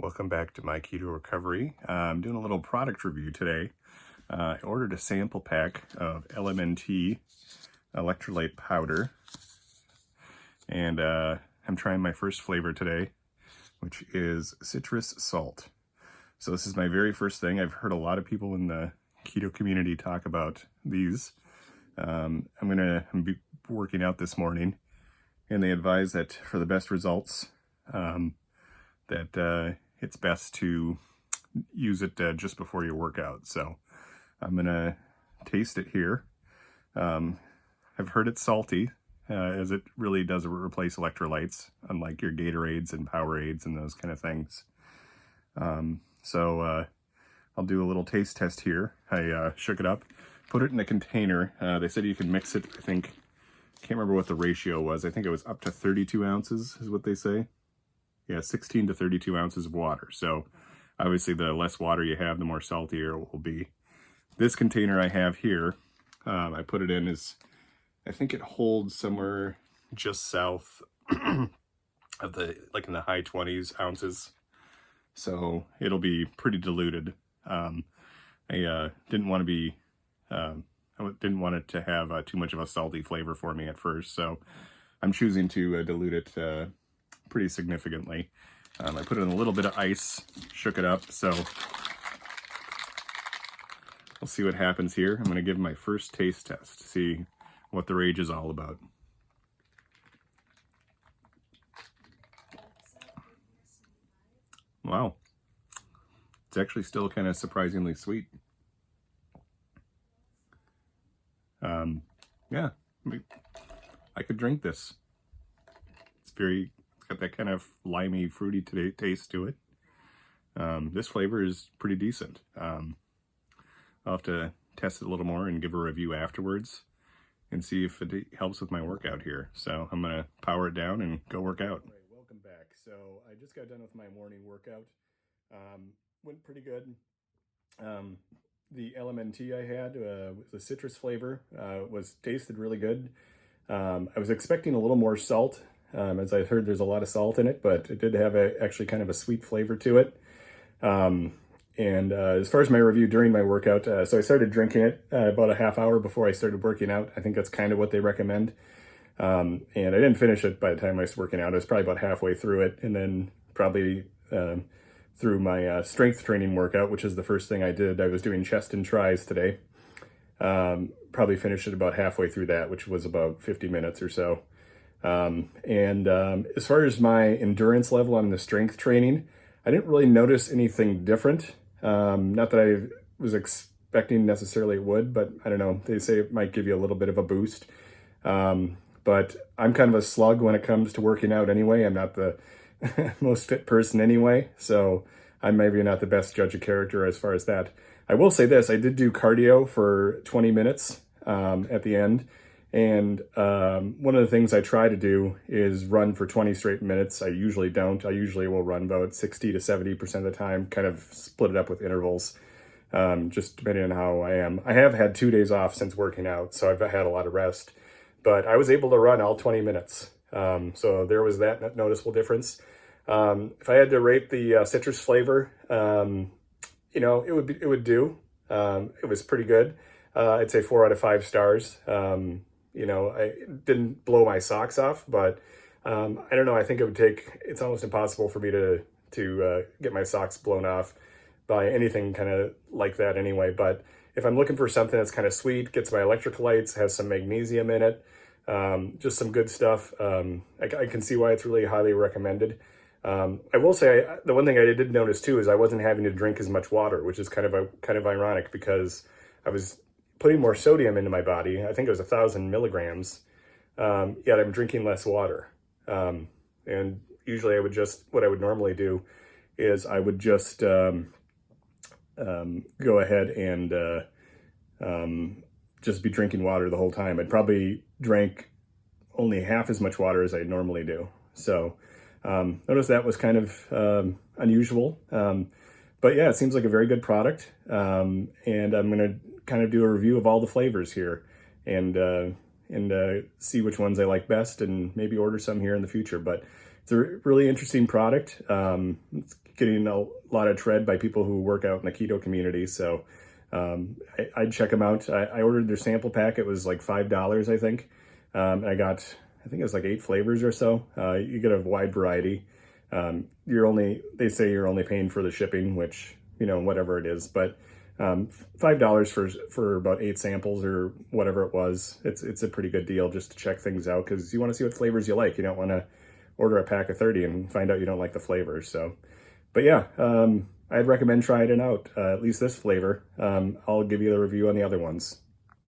Welcome back to my keto recovery. I'm doing a little product review today. I ordered a sample pack of LMNT electrolyte powder, and I'm trying my first flavor today, which is citrus salt. So this is my very first thing. I've heard a lot of people in the keto community talk about these. I'm gonna be working out this morning, and they advise that for the best results, it's best to use it just before your workout. So I'm gonna taste it here. I've heard it's salty, as it really does replace electrolytes, unlike your Gatorades and Powerades and those kind of things. So I'll do a little taste test here. I shook it up, put it in a container. They said you can mix it, I can't remember what the ratio was. I think it was up to 32 ounces is what they say. Yeah, 16 to 32 ounces of water. So obviously the less water you have, the more saltier it will be. This container I have here, I put it in I think it holds somewhere just south of like in the high 20s ounces. So it'll be pretty diluted. I didn't want it to have too much of a salty flavor for me at first. So I'm choosing to dilute it pretty significantly. I put it in a little bit of ice, shook it up, so we'll see what happens here. I'm going to give my first taste test to see what the rage is all about. Wow. It's actually still kind of surprisingly sweet. Yeah, I could drink this. It's got that kind of limey, fruity taste to it. This flavor is pretty decent. I'll have to test it a little more and give a review afterwards and see if it helps with my workout here. So I'm gonna power it down and go work out. Right, welcome back. So I just got done with my morning workout. Went pretty good. The LMNT I had with the citrus flavor tasted really good. I was expecting a little more salt. As I heard, there's a lot of salt in it, but it did have actually kind of a sweet flavor to it. As far as my review during my workout, so I started drinking it about a half hour before I started working out. I think that's kind of what they recommend. And I didn't finish it by the time I was working out. I was probably about halfway through it, and then probably through my strength training workout, which is the first thing I did. I was doing chest and tris today. Probably finished it about halfway through that, which was about 50 minutes or so. As far as my endurance level on the strength training, I didn't really notice anything different. Not that I was expecting necessarily it would, but I don't know. They say it might give you a little bit of a boost. But I'm kind of a slug when it comes to working out anyway. I'm not the most fit person anyway, so I'm maybe not the best judge of character as far as that. I will say this, I did do cardio for 20 minutes at the end. And one of the things I try to do is run for 20 straight minutes. I usually don't. I usually will run about 60 to 70% of the time, kind of split it up with intervals, just depending on how I am. I have had 2 days off since working out, so I've had a lot of rest. But I was able to run all 20 minutes. So there was that noticeable difference. If I had to rate the citrus flavor, it would do. It was pretty good. I'd say 4 out of 5 stars. I didn't blow my socks off, but I don't know. I think it's almost impossible for me to get my socks blown off by anything kind of like that anyway. But if I'm looking for something that's kind of sweet, gets my electrolytes, has some magnesium in it, just some good stuff, I can see why it's really highly recommended. I will say the one thing I did notice too is I wasn't having to drink as much water, which is kind of ironic because I was putting more sodium into my body. I think it was 1,000 milligrams, yet I'm drinking less water. And usually what I would normally do is I would just go ahead and just be drinking water the whole time. I'd probably drank only half as much water as I normally do. So notice that was kind of unusual. But yeah, it seems like a very good product. And I'm going to kind of do a review of all the flavors here and see which ones I like best and maybe order some here in the future. But it's a really interesting product. It's getting a lot of tread by people who work out in the keto community. So I'd check them out. I ordered their sample pack. It was like $5, I think. And I think it was like 8 flavors or so. You get a wide variety. They say you're only paying for the shipping, which, whatever it is, but $5 for about 8 samples or whatever it was. It's a pretty good deal just to check things out, because you want to see what flavors you like. You don't want to order a pack of 30 and find out you don't like the flavors. So, but yeah, I'd recommend trying it out, at least this flavor. I'll give you the review on the other ones.